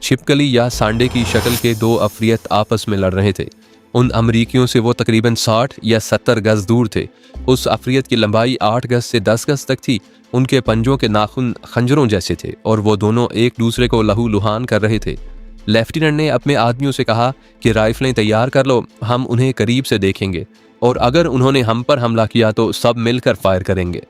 छिपकली या सांडे की शक्ल के दो अफरियत आपस में लड़ रहे थे। उन अमरीकियों से वो तकरीबन 60 या 70 गज दूर थे। उस अफरियत की लंबाई 8 गज से 10 गज तक थी। उनके पंजों के नाखून खंजरों जैसे थे और वो दोनों एक दूसरे को लहू लुहान कर रहे थे। लेफ्टिनेंट ने अपने आदमियों से कहा कि राइफलें तैयार कर लो, हम उन्हें करीब से देखेंगे और अगर उन्होंने हम पर हमला किया तो सब मिलकर फायर करेंगे।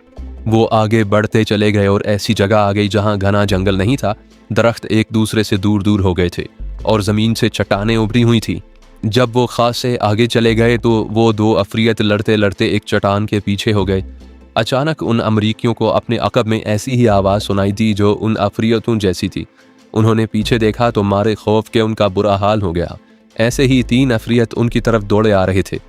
वो आगे बढ़ते चले गए और ऐसी जगह आ गई जहां घना जंगल नहीं था। दरख्त एक दूसरे से दूर दूर हो गए थे और जमीन से चट्टानें उभरी हुई थी। जब वो खासे आगे चले गए तो वो दो अफरियत लड़ते लड़ते एक चट्टान के पीछे हो गए। अचानक उन अमरीकियों को अपने अकब में ऐसी ही आवाज़ सुनाई दी जो उन अफरियतों जैसी थी। उन्होंने पीछे देखा तो मारे खौफ के उनका बुरा हाल हो गया। ऐसे ही 3 अफरियत उनकी तरफ दौड़े आ रहे थे।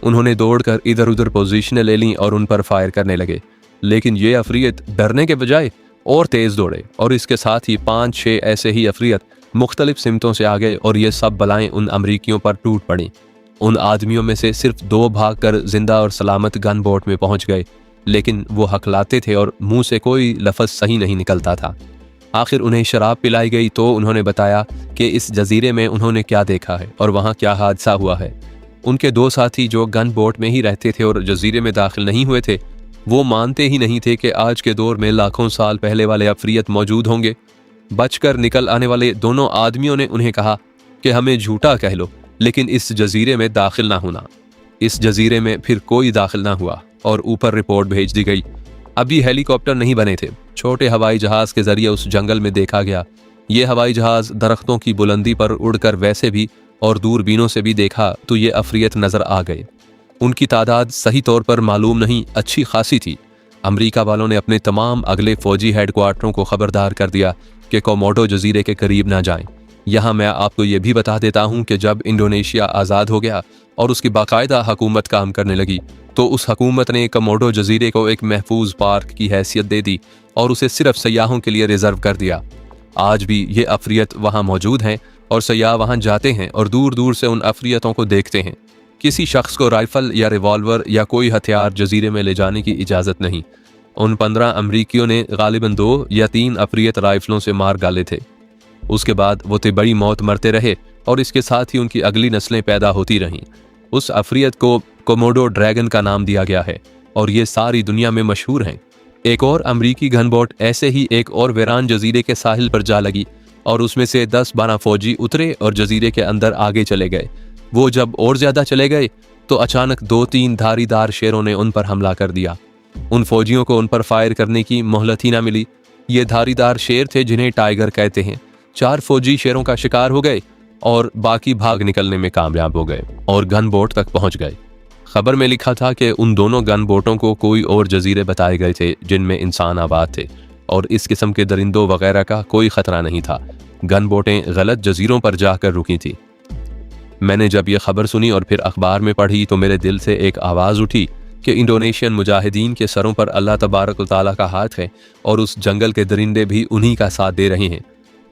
उन्होंने दौड़कर इधर उधर पोजीशनें ले लीं और उन पर फायर करने लगे, लेकिन ये अफरियत डरने के बजाय और तेज़ दौड़े और इसके साथ ही 5-6 ऐसे ही अफरियत मुख्तलिफ सिमतों से आ गए और ये सब बलाएं उन अमरीकियों पर टूट पड़ी। उन आदमियों में से सिर्फ 2 भागकर जिंदा और सलामत गन बोट में पहुंच गए, लेकिन वो हकलाते थे और मुंह से कोई लफ्ज़ सही नहीं निकलता था। आखिर उन्हें शराब पिलाई गई तो उन्होंने बताया कि इस जजीरे में उन्होंने क्या देखा है और वहाँ क्या हादसा हुआ है। उनके 2 साथी जो गन बोट में ही रहते थे और जजीरे में दाखिल नहीं हुए थे, वो मानते ही नहीं थे कि आज के दौर में लाखों साल पहले वाले अफरियत मौजूद होंगे। बचकर निकल आने वाले दोनों आदमियों ने उन्हें कहा कि हमें झूठा कह लो, लेकिन इस जजीरे में दाखिल ना होना। इस जजीरे में फिर कोई दाखिल ना हुआ और ऊपर रिपोर्ट भेज दी गई। अभी हेलीकॉप्टर नहीं बने थे, छोटे हवाई जहाज के जरिए उस जंगल में देखा गया। ये हवाई जहाज दरख्तों की बुलंदी पर उड़कर वैसे भी और दूरबीनों से भी देखा तो ये अफरियत नजर आ गए। उनकी तादाद सही तौर पर मालूम नहीं, अच्छी खासी थी। अमेरिका वालों ने अपने तमाम अगले फौजी हेडक्वार्टरों को खबरदार कर दिया कि कोमोडो जजीरे के करीब ना जाएं। यहाँ मैं आपको ये भी बता देता हूँ कि जब इंडोनेशिया आज़ाद हो गया और उसकी बाकायदा हुकूमत काम करने लगी तो उस हुकूमत ने कोमोडो जजीरे को एक महफूज पार्क की हैसियत दे दी और उसे सिर्फ सयाहों के लिए रिजर्व कर दिया। आज भी ये अफरियत वहाँ मौजूद हैं और सयाह वहाँ जाते हैं और दूर दूर से उन अफरियतों को देखते हैं। किसी शख्स को राइफल या रिवॉल्वर या कोई हथियार जजीरे में ले जाने की इजाज़त नहीं। उन 15 अमरीकियों ने गालिबन 2 या 3 अफरियत राइफलों से मार डाले थे। उसके बाद वो तिबड़ी मौत मरते रहे और इसके साथ ही उनकी अगली नस्लें पैदा होती रहीं। उस अफरियत को कोमोडो ड्रैगन का नाम दिया गया है और ये सारी दुनिया में मशहूर हैं। एक और अमरीकी गनबोट ऐसे ही एक और वीरान जजीरे के साहिल पर जा लगी और उसमें से 10-12 फौजी उतरे और जजीरे के अंदर आगे चले गए। वो जब और ज्यादा चले गए तो अचानक 2-3 धारीदार शेरों ने उन पर हमला कर दिया। उन फौजियों को उन पर फायर करने की मोहलत ही ना मिली। ये धारीदार शेर थे जिन्हें टाइगर कहते हैं। 4 फौजी शेरों का शिकार हो गए और बाकी भाग निकलने में कामयाब हो गए और गन बोट तक पहुंच गए। खबर में लिखा था कि उन दोनों गन बोटों को कोई और जजीरे बताए गए थे जिनमें इंसान आबाद थे और इस किस्म के दरिंदों वगैरह का कोई खतरा नहीं था। गन बोटें गलत जजीरों पर जाकर रुकी थी। मैंने जब यह खबर सुनी और फिर अखबार में पढ़ी तो मेरे दिल से एक आवाज़ उठी कि इंडोनेशियन मुजाहिदीन के सरों पर अल्लाह तबारक व तआला का हाथ है और उस जंगल के दरिंदे भी उन्हीं का साथ दे रहे हैं।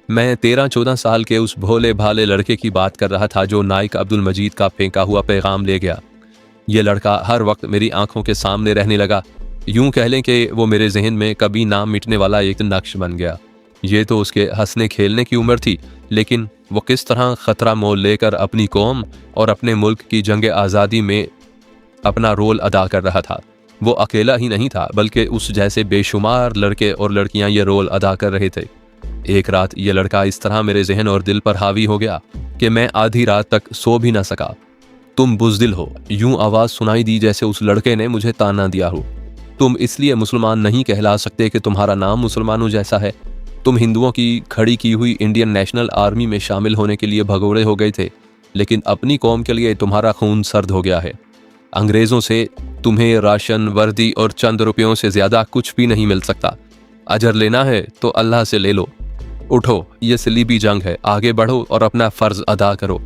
मैं 13-14 साल के उस भोले भाले लड़के की बात कर रहा था जो नाइक अब्दुल मजीद का फेंका हुआ पैगाम ले गया। ये लड़का हर वक्त मेरी आंखों के सामने रहने लगा। यूं कह लें कि वो मेरे जहन में कभी ना मिटने वाला एक नक्श बन गया। ये तो उसके हंसने खेलने की उम्र थी, लेकिन वो किस तरह ख़तरा मोल लेकर अपनी कौम और अपने मुल्क की जंग आज़ादी में अपना रोल अदा कर रहा था। वो अकेला ही नहीं था बल्कि उस जैसे बेशुमार लड़के और लड़कियां ये रोल अदा कर रहे थे। एक रात ये लड़का इस तरह मेरे जहन और दिल पर हावी हो गया कि मैं आधी रात तक सो भी ना सका। तुम बुज़दिल हो, यूं आवाज़ सुनाई दी जैसे उस लड़के ने मुझे ताना दिया हो। तुम इसलिए मुसलमान नहीं कहला सकते कि तुम्हारा नाम मुसलमानों जैसा है। तुम हिंदुओं की खड़ी की हुई इंडियन नेशनल आर्मी में शामिल होने के लिए भगोड़े हो गए थे, लेकिन अपनी कौम के लिए तुम्हारा खून सर्द हो गया है। अंग्रेज़ों से तुम्हें राशन, वर्दी और चंद रुपयों से ज़्यादा कुछ भी नहीं मिल सकता। अजर लेना है तो अल्लाह से ले लो। उठो, ये सलीबी जंग है, आगे बढ़ो और अपना फ़र्ज़ अदा करो।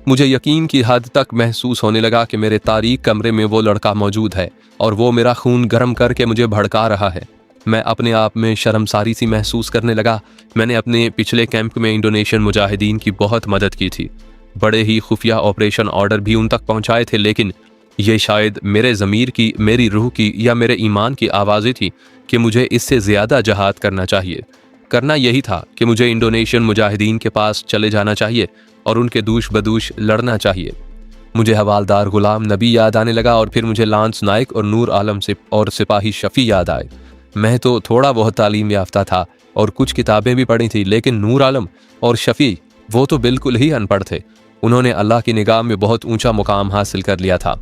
मुझे यकीन की हद तक महसूस होने लगा कि मेरे तारीक कमरे में वो लड़का मौजूद है और वो मेरा खून गर्म करके मुझे भड़का रहा है। मैं अपने आप में शर्मसारी सी महसूस करने लगा। मैंने अपने पिछले कैंप में इंडोनेशियन मुजाहिदीन की बहुत मदद की थी। बड़े ही खुफिया ऑपरेशन ऑर्डर भी उन तक पहुंचाए थे, लेकिन ये शायद मेरे ज़मीर की, मेरी रूह की या मेरे ईमान की आवाज़ें थी कि मुझे इससे ज़्यादा जहाद करना चाहिए। करना यही था कि मुझे इंडोनेशियन मुजाहिदीन के पास चले जाना चाहिए और उनके दूश बदूश लड़ना चाहिए। मुझे हवालदार गुलाम नबी याद आने लगा और फिर मुझे लांस नाइक और नूर आलम से और सिपाही शफी याद आए। मैं तो थोड़ा बहुत तालीम याफ्ता था और कुछ किताबें भी पढ़ी थी, लेकिन नूर आलम और शफी वो तो बिल्कुल ही अनपढ़ थे। उन्होंने अल्लाह की निगाह में बहुत ऊंचा मुकाम हासिल कर लिया था।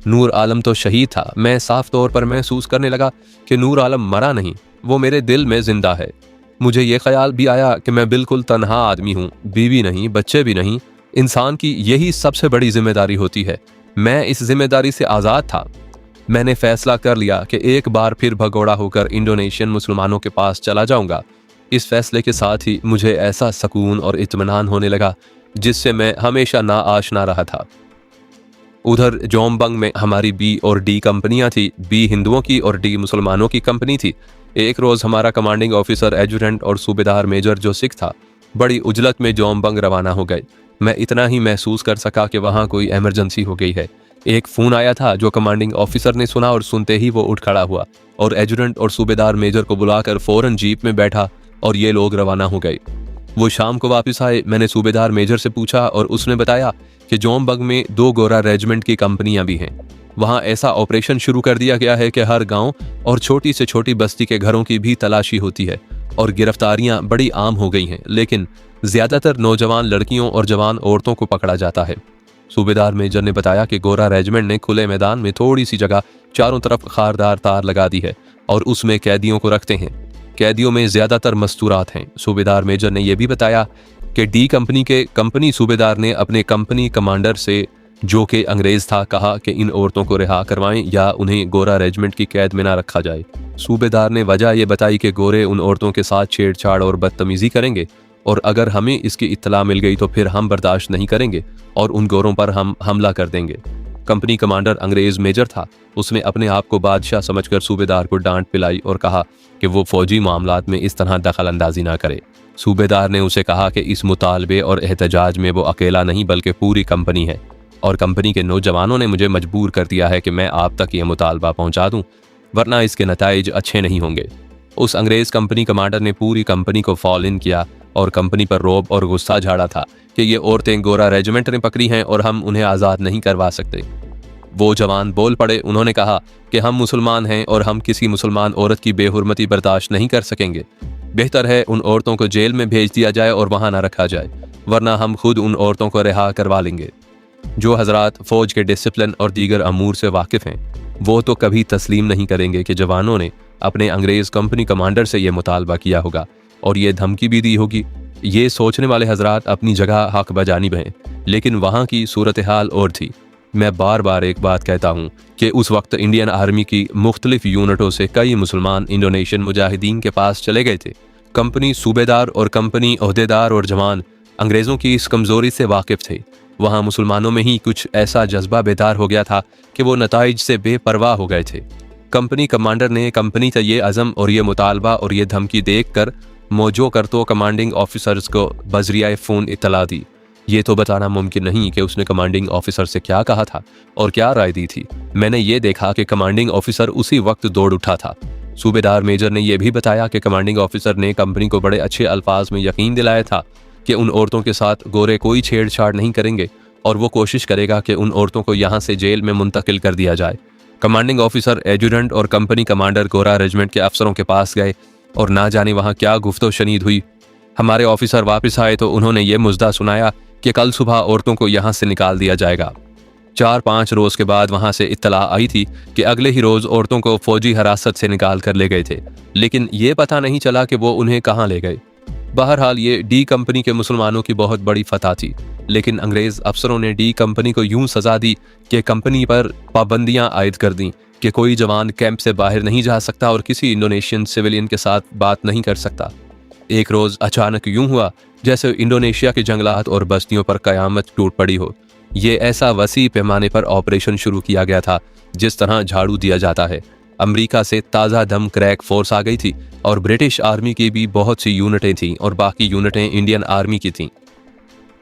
नूर आलम तो शहीद था। मैं साफ तौर पर महसूस करने लगा कि नूर आलम मरा नहीं, वो मेरे दिल में जिंदा है। मुझे ये ख्याल भी आया कि मैं बिल्कुल तन्हा आदमी हूँ, बीवी नहीं, बच्चे भी नहीं। इंसान की यही सबसे बड़ी जिम्मेदारी होती है। मैं इस जिम्मेदारी से आज़ाद था। मैंने फैसला कर लिया कि एक बार फिर भगोड़ा होकर इंडोनेशियन मुसलमानों के पास चला जाऊंगा। इस फैसले के साथ ही मुझे ऐसा सुकून और इत्मीनान होने लगा जिससे मैं हमेशा ना आशना रहा था। उधर जोमबंग में हमारी बी और डी कंपनियां थी। बी हिंदुओं की और डी मुसलमानों की कंपनी थी। एक रोज़ हमारा कमांडिंग ऑफिसर, एजुडेंट और सूबेदार मेजर जो सिख था, बड़ी उजलत में जोमबंग रवाना हो गए। मैं इतना ही महसूस कर सका कि वहाँ कोई इमरजेंसी हो गई है। एक फ़ोन आया था जो कमांडिंग ऑफिसर ने सुना और सुनते ही वो उठ खड़ा हुआ और एजुडेंट और सूबेदार मेजर को बुलाकर फ़ौरन जीप में बैठा और ये लोग रवाना हो गए। वो शाम को वापस आए। मैंने सूबेदार मेजर से पूछा और उसने बताया कि जोमबंग में 2 गोरा रेजिमेंट की कंपनियां भी हैं। वहां ऐसा ऑपरेशन शुरू कर दिया गया है कि हर गांव और छोटी से छोटी बस्ती के घरों की भी तलाशी होती है और गिरफ्तारियां बड़ी आम हो गई हैं, लेकिन ज्यादातर नौजवान लड़कियों और जवान औरतों को पकड़ा जाता है। सूबेदार मेजर ने बताया कि गोरा रेजिमेंट ने खुले मैदान में थोड़ी सी जगह चारों तरफ खारदार तार लगा दी है और उसमें कैदियों को रखते हैं। कैदियों में ज्यादातर मस्तूरात हैं। सूबेदार मेजर ने यह भी बताया कि डी कंपनी के कंपनी सूबेदार ने अपने कंपनी कमांडर से, जो कि अंग्रेज था, कहा कि इन औरतों को रिहा करवाएं या उन्हें गोरा रेजिमेंट की कैद में ना रखा जाए। सूबेदार ने वजह यह बताई कि गोरे उन औरतों के साथ छेड़छाड़ और बदतमीजी करेंगे और अगर हमें इसकी इत्तला मिल गई तो फिर हम बर्दाश्त नहीं करेंगे और उन गोरों पर हम हमला कर देंगे। कंपनी कमांडर अंग्रेज मेजर था। उसने अपने आप को बादशाह समझकर सूबेदार को डांट पिलाई और कहा कि वो फौजी मामलात में इस तरह दखल अंदाजी ना करे। सूबेदार ने उसे कहा कि इस मुतालबे और एहतजाज में वो अकेला नहीं बल्कि पूरी कंपनी है और कंपनी के नौजवानों ने मुझे मजबूर कर दिया है कि मैं आप तक ये मुतालबा पहुंचा दूं, वरना इसके नताइज अच्छे नहीं होंगे। उस अंग्रेज कंपनी कमांडर ने पूरी कंपनी को फॉल इन किया और कंपनी पर रौब और गुस्सा झाड़ा था कि ये औरतें गोरा रेजिमेंट ने पकड़ी हैं और हम उन्हें आज़ाद नहीं करवा सकते। वो जवान बोल पड़े। उन्होंने कहा कि हम मुसलमान हैं और हम किसी मुसलमान औरत की बेहुरमती बर्दाश्त नहीं कर सकेंगे। बेहतर है उन औरतों को जेल में भेज दिया जाए और वहाँ ना रखा जाए, वरना हम खुद उन औरतों को रिहा करवा लेंगे। जो हजरात फ़ौज के डिसिप्लिन और दीगर अमूर से वाकिफ़ हैं, वो तो कभी तस्लीम नहीं करेंगे कि जवानों ने अपने अंग्रेज़ कंपनी कमांडर से ये मुतालबा किया होगा और ये धमकी भी दी होगी। ये सोचने वाले हजरात अपनी जगह हक बजानिब हैं, लेकिन वहाँ की सूरत हाल और थी। मैं बार बार एक बात कहता हूँ कि उस वक्त इंडियन आर्मी की मुख्तलिफ यूनिटों से कई मुसलमान इंडोनेशियन मुजाहिदीन के पास चले गए थे। कंपनी सूबेदार और कंपनी ओहदेदार और जवान अंग्रेज़ों की इस कमज़ोरी से वाकिफ़ थे। वहाँ मुसलमानों में ही कुछ ऐसा जज्बा बेदार हो गया था कि वो नताइज से बेपरवाह हो गए थे। कंपनी कमांडर ने कंपनी का ये अज़म और ये मुतालबा और ये धमकी देख कर मौजो करतो कमांडिंग ऑफिसर्स को बजरिया फ़ोन इत्तला दी। ये तो बताना मुमकिन नहीं कि उसने कमांडिंग ऑफिसर से क्या कहा था और क्या राय दी थी। मैंने ये देखा कि कमांडिंग ऑफिसर उसी वक्त दौड़ उठा था। सूबेदार मेजर ने यह भी बताया कि कमांडिंग ऑफिसर ने कंपनी को बड़े अच्छे अल्फाज में यकीन दिलाया था कि उन औरतों के साथ गोरे कोई छेड़छाड़ नहीं करेंगे और वो कोशिश करेगा कि उन औरतों को यहाँ से जेल में मुंतकिल कर दिया जाए। कमांडिंग ऑफिसर, एजुडेंट और कंपनी कमांडर गोरा रेजिमेंट के अफसरों के पास गए और ना जाने वहाँ क्या गुफ्तो शनीद हुई। हमारे ऑफिसर वापस आए तो उन्होंने ये मुद्दा सुनाया कि कल सुबह औरतों को यहाँ से निकाल दिया जाएगा। 4-5 रोज़ के बाद वहाँ से इत्तला आई थी कि अगले ही रोज़ औरतों को फौजी हिरासत से निकाल कर ले गए थे, लेकिन ये पता नहीं चला कि वो उन्हें कहाँ ले गए। बहरहाल ये डी कंपनी के मुसलमानों की बहुत बड़ी फतह थी, लेकिन अंग्रेज़ अफसरों ने डी कंपनी को यूं सज़ा दी कि कंपनी पर पाबंदियां आयद कर दी कि कोई जवान कैंप से बाहर नहीं जा सकता और किसी इंडोनेशियन सिविलियन के साथ बात नहीं कर सकता। एक रोज़ अचानक यूं हुआ जैसे इंडोनेशिया के जंगलात और बस्तियों पर क़यामत टूट पड़ी हो। ये ऐसा वसी पैमाने पर ऑपरेशन शुरू किया गया था जिस तरह झाड़ू दिया जाता है। अमेरिका से ताज़ा दम क्रैक फोर्स आ गई थी और ब्रिटिश आर्मी की भी बहुत सी यूनिटें थीं और बाकी यूनिटें इंडियन आर्मी की थीं।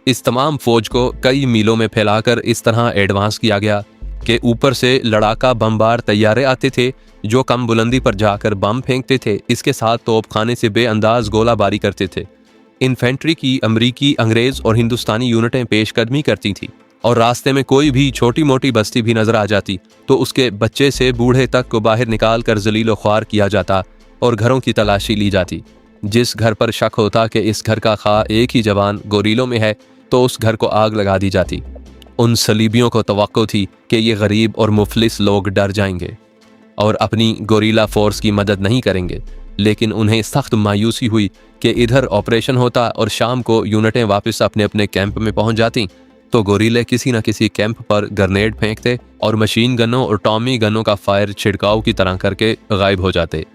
इस तमाम फौज को कई मीलों में फैलाकर इस तरह एडवांस किया गया कि ऊपर से लड़ाका बमबार तैयारे आते थे जो कम बुलंदी पर जाकर बम फेंकते थे, इसके साथ तोपखाने से बेअंदाज गोलाबारी करते थे। इन्फेंट्री की अमरीकी, अंग्रेज और हिंदुस्तानी यूनिटें पेशकदमी करती थी और रास्ते में कोई भी छोटी मोटी बस्ती भी नजर आ जाती तो उसके बच्चे से बूढ़े तक को बाहर निकाल कर जलीलो ख्वार किया जाता और घरों की तलाशी ली जाती। जिस घर पर शक होता कि इस घर का खा एक ही जवान गोरीलों में है तो उस घर को आग लगा दी जाती। उन सलीबियों को तवक्को थी कि ये गरीब और मुफलिस लोग डर जाएंगे और अपनी गोरीला फोर्स की मदद नहीं करेंगे, लेकिन उन्हें सख्त मायूसी हुई कि इधर ऑपरेशन होता और शाम को यूनिटें वापस अपने अपने कैंप में पहुंच जाती तो गोरीले किसी न किसी कैंप पर ग्रेनेड फेंकते और मशीन गनों और टॉमी गनों का फायर छिड़काव की तरह करके गायब हो जाते।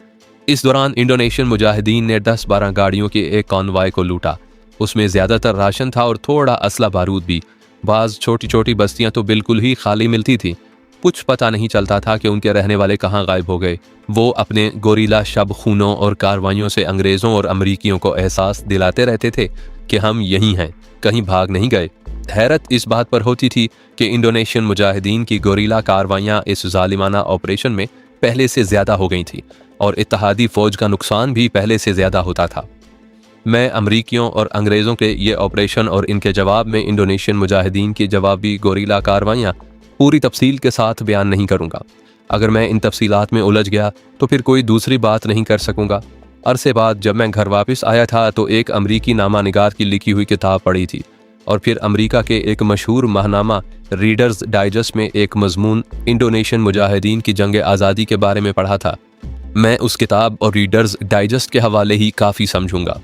इस दौरान इंडोनेशियन मुजाहिदीन ने 10-12 गाड़ियों के एक कॉन्वॉय को लूटा। उसमें ज़्यादातर राशन था और थोड़ा असला बारूद भी। बाज़ छोटी छोटी बस्तियां तो बिल्कुल ही खाली मिलती थी। कुछ पता नहीं चलता था कि उनके रहने वाले कहाँ गायब हो गए। वो अपने गोरीला शब खूनों और कार्रवाइयों से अंग्रेज़ों और अमरीकियों को एहसास दिलाते रहते थे कि हम यहीं हैं, कहीं भाग नहीं गए। हैरत इस बात पर होती थी कि इंडोनेशियन मुजाहिदीन की गोरीला कार्रवाइयाँ इस जालिमाना ऑपरेशन में पहले से ज़्यादा हो गई थी और इत्तहादी फ़ौज का नुकसान भी पहले से ज़्यादा होता था। मैं अमरीकियों और अंग्रेज़ों के ये ऑपरेशन और इनके जवाब में इंडोनेशियन मुजाहिदीन की जवाबी गोरीला कार्रवाइयाँ पूरी तफसील के साथ बयान नहीं करूँगा। अगर मैं इन तफसीलात में उलझ गया तो फिर कोई दूसरी बात नहीं कर सकूँगा। अरसे बाद जब मैं घर वापस आया था तो एक अमरीकी नामा निगार की लिखी हुई किताब पढ़ी थी और फिर अमेरिका के एक मशहूर माहनामा रीडर्स डाइजेस्ट में एक मजमून इंडोनेशियन मुजाहिदीन की जंग आज़ादी के बारे में पढ़ा था। मैं उस किताब और रीडर्स डाइजेस्ट के हवाले ही काफ़ी समझूंगा।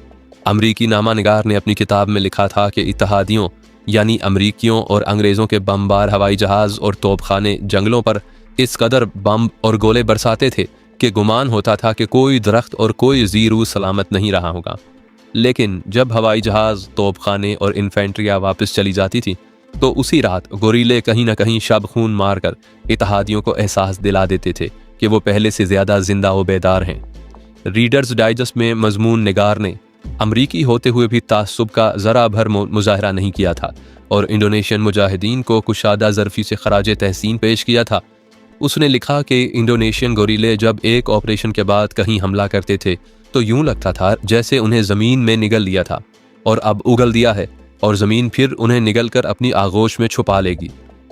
अमरीकी नामा निगार ने अपनी किताब में लिखा था कि इत्तहादियों यानी अमरीकियों और अंग्रेज़ों के बमबार हवाई जहाज़ और तोपखाने जंगलों पर इस कदर बम और गोले बरसाते थे कि गुमान होता था कि कोई दरख्त और कोई ज़ीरू सलामत नहीं रहा होगा। लेकिन जब हवाई जहाज़, तोपखाने और इन्फेंट्रियाँ वापस चली जाती थी तो उसी रात गोरीले कहीं न कहीं शब खून मारकर इत्तहादियों को एहसास दिला देते थे कि वो पहले से ज़्यादा जिंदा व बेदार हैं। रीडर्स डाइजेस्ट में मजमून निगार ने अमरीकी होते हुए भी तासुब का ज़रा भर मुजाहरा नहीं किया था और इंडोनेशियन मुजाहिदीन को कुशादा ज़रफ़ी से खराज तहसीन पेश किया था। उसने लिखा कि इंडोनेशियन गोरीले जब एक ऑपरेशन के बाद कहीं हमला करते थे तो यूं लगता था जैसे उन्हें ज़मीन में निगल लिया था और अब उगल दिया है और ज़मीन फिर उन्हें निगल कर अपनी आगोश में छुपा लेगी।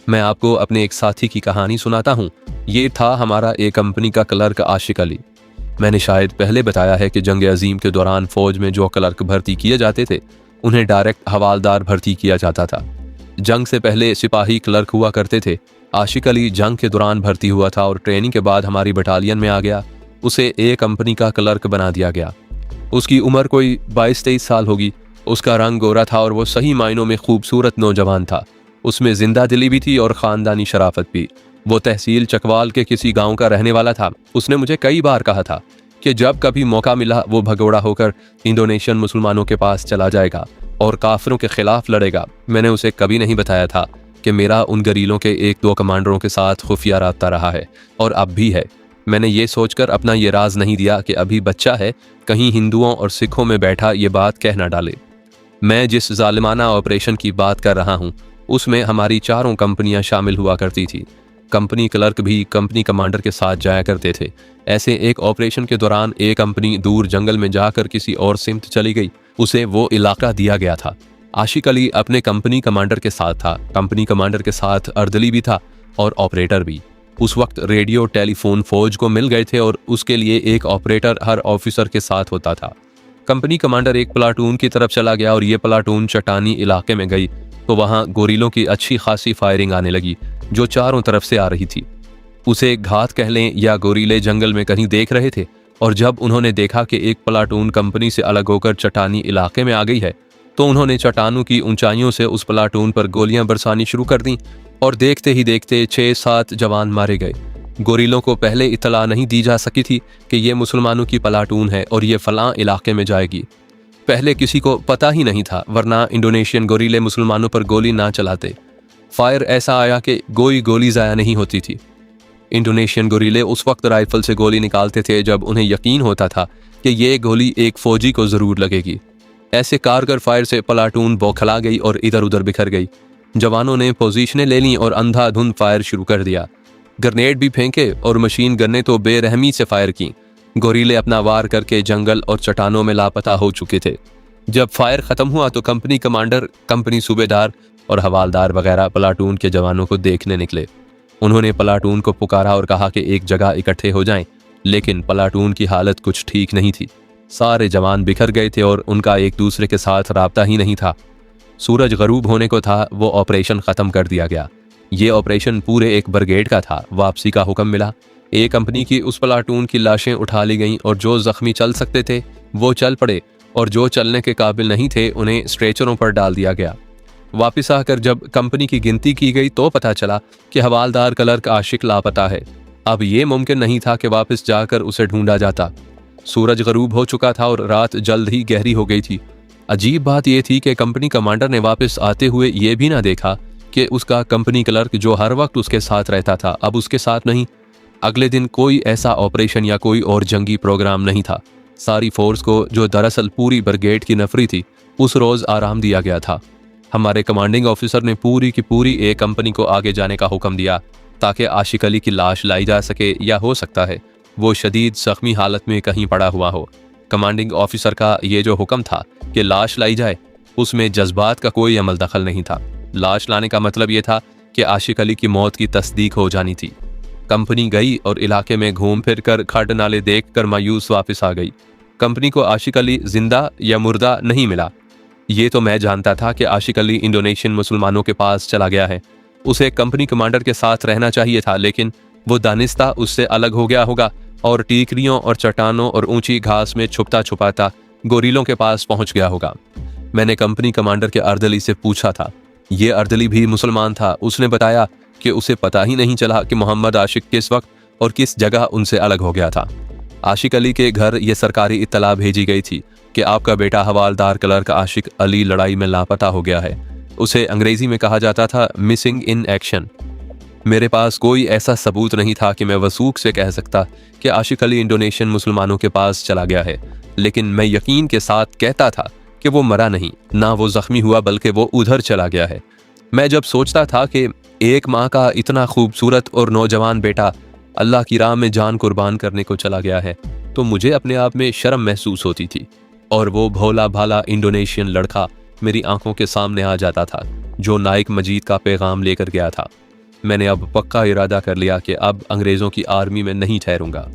मैं आपको अपने एक साथी की कहानी सुनाता हूँ। ये था हमारा एक कंपनी का क्लर्क आशिक अली। मैंने शायद पहले बताया है कि जंग अजीम के दौरान फ़ौज में जो क्लर्क भर्ती किए जाते थे उन्हें डायरेक्ट हवालदार भर्ती किया जाता था। जंग से पहले सिपाही क्लर्क हुआ करते थे। आशिक अली जंग के दौरान भर्ती हुआ था और ट्रेनिंग के बाद हमारी बटालियन में आ गया। उसे ए कंपनी का क्लर्क बना दिया गया। उसकी उम्र कोई 22-23 साल होगी। उसका रंग गोरा था और वो सही मायनों में खूबसूरत नौजवान था। उसमें जिंदा दिली भी थी और ख़ानदानी शराफत भी। वो तहसील चकवाल के किसी गांव का रहने वाला था। उसने मुझे कई बार कहा था कि जब कभी मौका मिला वो भगोड़ा होकर इंडोनेशियन मुसलमानों के पास चला जाएगा और काफिरों के खिलाफ लड़ेगा। मैंने उसे कभी नहीं बताया था कि मेरा उन गरीलों के 1-2 कमांडरों के साथ खुफिया राब्ता रहा है और अब भी है। मैंने ये सोचकर अपना ये राज नहीं दिया कि अभी बच्चा है, कहीं हिंदुओं और सिखों में बैठा ये बात कह ना डाले। मैं जिस जालिमाना ऑपरेशन की बात कर रहा हूँ उसमें हमारी 4 कंपनियां शामिल हुआ करती थी। कंपनी क्लर्क भी कंपनी कमांडर के साथ जाया करते थे। ऐसे एक ऑपरेशन के दौरान एक कंपनी दूर जंगल में जाकर किसी और सिमत चली गई। उसे वो इलाका दिया गया था। आशिक अली अपने कंपनी कमांडर के साथ था। कंपनी कमांडर के साथ अर्दली भी था और ऑपरेटर भी। उस वक्त रेडियो टेलीफोन फौज को मिल गए थे और उसके लिए एक ऑपरेटर हर ऑफिसर के साथ होता था। कंपनी कमांडर एक प्लाटून की तरफ चला गया और ये प्लाटून चट्टानी इलाके में गई तो वहाँ गोरीलों की अच्छी खासी फायरिंग आने लगी जो चारों तरफ से आ रही थी। उसे घात कह लें या गोरीले जंगल में कहीं देख रहे थे और जब उन्होंने देखा कि एक प्लाटून कंपनी से अलग होकर चट्टानी इलाके में आ गई है तो उन्होंने चट्टानों की ऊंचाइयों से उस प्लाटून पर गोलियां बरसानी शुरू कर दी और देखते ही देखते 6-7 जवान मारे गए। गोरीलों को पहले इतला नहीं दी जा सकी थी कि ये मुसलमानों की प्लाटून है और ये फलां इलाके में जाएगी। पहले किसी को पता ही नहीं था, वरना इंडोनेशियन गोरीले मुसलमानों पर गोली ना चलाते। फायर ऐसा आया कि कोई गोली ज़ाया नहीं होती थी। इंडोनेशियन गोरीले उस वक्त राइफल से गोली निकालते थे जब उन्हें यकीन होता था कि ये गोली एक फौजी को ज़रूर लगेगी। ऐसे कारगर फायर से प्लाटून बौखला गई और इधर उधर बिखर गई। जवानों ने पोजीशनें ले लीं और अंधाधुंध फायर शुरू कर दिया। ग्रेनेड भी फेंके और मशीन गन्ने तो बेरहमी से फायर की। गोरीले अपना वार करके जंगल और चट्टानों में लापता हो चुके थे। जब फायर खत्म हुआ तो कंपनी कमांडर, कंपनी सूबेदार और हवालदार वगैरह प्लाटून के जवानों को देखने निकले। उन्होंने प्लाटून को पुकारा और कहा कि एक जगह इकट्ठे हो जाएं, लेकिन प्लाटून की हालत कुछ ठीक नहीं थी। सारे जवान बिखर गए थे और उनका एक दूसरे के साथ राब्ता ही नहीं था। सूरज गरूब होने को था, वो ऑपरेशन ख़त्म कर दिया गया। ये ऑपरेशन पूरे एक ब्रिगेड का था। वापसी का हुक्म मिला। एक कंपनी की उस प्लाटून की लाशें उठा ली गईं और जो जख्मी चल सकते थे वो चल पड़े और जो चलने के काबिल नहीं थे उन्हें स्ट्रेचरों पर डाल दिया गया। वापस आकर जब कंपनी की गिनती की गई तो पता चला कि हवालदार क्लर्क आशिक लापता है। अब ये मुमकिन नहीं था कि वापस जाकर उसे ढूंढा जाता। सूरज गरूब हो चुका था और रात जल्द ही गहरी हो गई थी। अजीब बात यह थी कि कंपनी कमांडर ने वापस आते हुए ये भी ना देखा कि उसका कंपनी क्लर्क जो हर वक्त उसके साथ रहता था अब उसके साथ नहीं। अगले दिन कोई ऐसा ऑपरेशन या कोई और जंगी प्रोग्राम नहीं था। सारी फोर्स को, जो दरअसल पूरी ब्रिगेड की नफरी थी, उस रोज आराम दिया गया था। हमारे कमांडिंग ऑफिसर ने पूरी की पूरी एक कंपनी को आगे जाने का हुक्म दिया ताकि आशिक अली की लाश लाई जा सके, या हो सकता है वो शदीद जख्मी हालत में कहीं पड़ा हुआ हो। कमांडिंग ऑफिसर का ये जो हुक्म था कि लाश लाई जाए, उसमें जज्बात का कोई अमल दखल नहीं था। लाश लाने का मतलब ये था कि आशिक अली की मौत की तस्दीक हो जानी थी। कंपनी गई और इलाके में घूम फिर कर खड्ड नाले देख कर मायूस वापस आ गई। कंपनी को आशिक अली जिंदा या मुर्दा नहीं मिला। ये तो मैं जानता था कि आशिक अली इंडोनेशियन मुसलमानों के पास चला गया है। उसे कंपनी कमांडर के साथ रहना चाहिए था, लेकिन वो दानिस्ता उससे अलग हो गया होगा और टीकरियों और चट्टानों और ऊंची घास में छुपता छुपाता गोरीलों के पास पहुंच गया होगा। मैंने कंपनी कमांडर के अर्दली से पूछा था। ये अर्दली भी मुसलमान था। उसने बताया कि उसे पता ही नहीं चला कि मोहम्मद आशिक किस वक्त और किस जगह उनसे अलग हो गया था। आशिक अली के घर ये सरकारी इत्तला भेजी गई थी कि आपका बेटा हवालदार क्लर्क आशिक अली लड़ाई में लापता हो गया है। उसे अंग्रेजी में कहा जाता था मिसिंग इन एक्शन। मेरे पास कोई ऐसा सबूत नहीं था कि मैं वसूख से कह सकता कि आशिक अली इंडोनेशियन मुसलमानों के पास चला गया है, लेकिन मैं यकीन के साथ कहता था कि वो मरा नहीं, ना वो जख्मी हुआ, बल्कि वो उधर चला गया है। मैं जब सोचता था कि एक माँ का इतना खूबसूरत और नौजवान बेटा अल्लाह की राह में जान कुर्बान करने को चला गया है, तो मुझे अपने आप में शर्म महसूस होती थी। और वो भोला भाला इंडोनेशियन लड़का मेरी आंखों के सामने आ जाता था जो नाइक मजीद का पैगाम लेकर गया था। मैंने अब पक्का इरादा कर लिया कि अब अंग्रेज़ों की आर्मी में नहीं ठहरूंगा।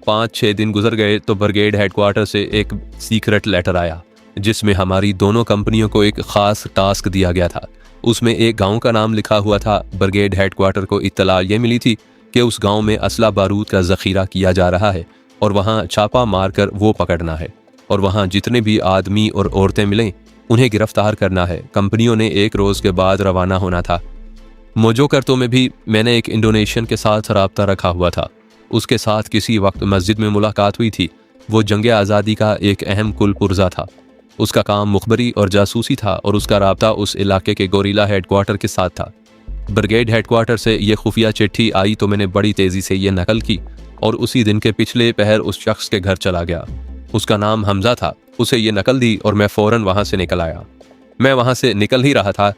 5-6 दिन गुजर गए तो ब्रिगेड हेडक्वार्टर से एक सीक्रेट लेटर आया जिसमें हमारी दोनों कंपनियों को एक ख़ास टास्क दिया गया था। उसमें एक गांव का नाम लिखा हुआ था। ब्रिगेड हेडक्वार्टर को इत्तला ये मिली थी कि उस गांव में असला बारूद का ज़ख़ीरा किया जा रहा है और वहां छापा मारकर वो पकड़ना है और वहां जितने भी आदमी और औरतें मिलें उन्हें गिरफ्तार करना है। कंपनियों ने 1 रोज़ के बाद रवाना होना था। मोजोकर्तो में भी मैंने एक इंडोनेशियन के साथ राब्ता रखा हुआ था। उसके साथ किसी वक्त मस्जिद में मुलाकात हुई थी। वो जंग आज़ादी का एक अहम कुल पुर्जा था। उसका काम मुखबरी और जासूसी था और उसका राब्ता उस इलाके के गोरीला हेडक्वार्टर के साथ था। ब्रिगेड हेडक्वार्टर से ये खुफिया चिट्ठी आई तो मैंने बड़ी तेज़ी से ये नकल की और उसी दिन के पिछले पहर उस शख्स के घर चला गया। उसका नाम हमजा था। उसे ये नकल दी और मैं फ़ौरन वहाँ से निकल आया। मैं वहाँ से निकल ही रहा था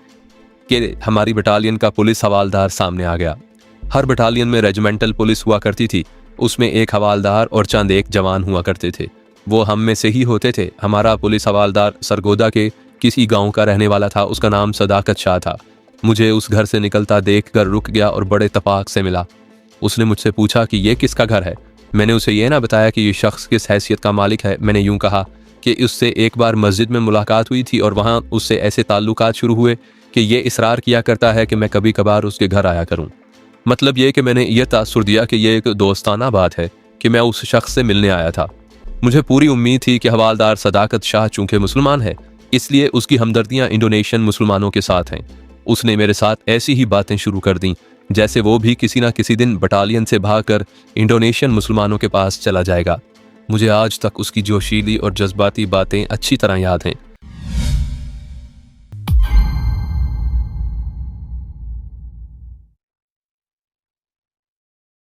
कि हमारी बटालियन का पुलिस हवालदार सामने आ गया। हर बटालियन में रेजिमेंटल पुलिस हुआ करती थी। उसमें एक हवालदार और चंद एक जवान हुआ करते थे। वो हम में से ही होते थे। हमारा पुलिस हवालदार सरगोदा के किसी गांव का रहने वाला था। उसका नाम सदाकत शाह था। मुझे उस घर से निकलता देखकर रुक गया और बड़े तपाक से मिला। उसने मुझसे पूछा कि ये किसका घर है। मैंने उसे ये ना बताया कि ये शख्स किस हैसियत का मालिक है। मैंने यूं कहा कि उससे एक बार मस्जिद में मुलाकात हुई थी और वहाँ उससे ऐसे ताल्लुकात शुरू हुए कि ये इसरार किया करता है कि मैं कभी कभार उसके घर आया करूँ। मतलब ये कि मैंने ये तासुर दिया कि ये एक दोस्ताना बात है कि मैं उस शख्स से मिलने आया था। मुझे पूरी उम्मीद थी कि हवालदार सदाकत शाह चूँकि मुसलमान है इसलिए उसकी हमदर्दियाँ इंडोनेशियन मुसलमानों के साथ हैं। उसने मेरे साथ ऐसी ही बातें शुरू कर दी जैसे वो भी किसी ना किसी दिन बटालियन से भागकर इंडोनेशियन मुसलमानों के पास चला जाएगा। मुझे आज तक उसकी जोशीली और जज्बाती बातें अच्छी तरह याद हैं।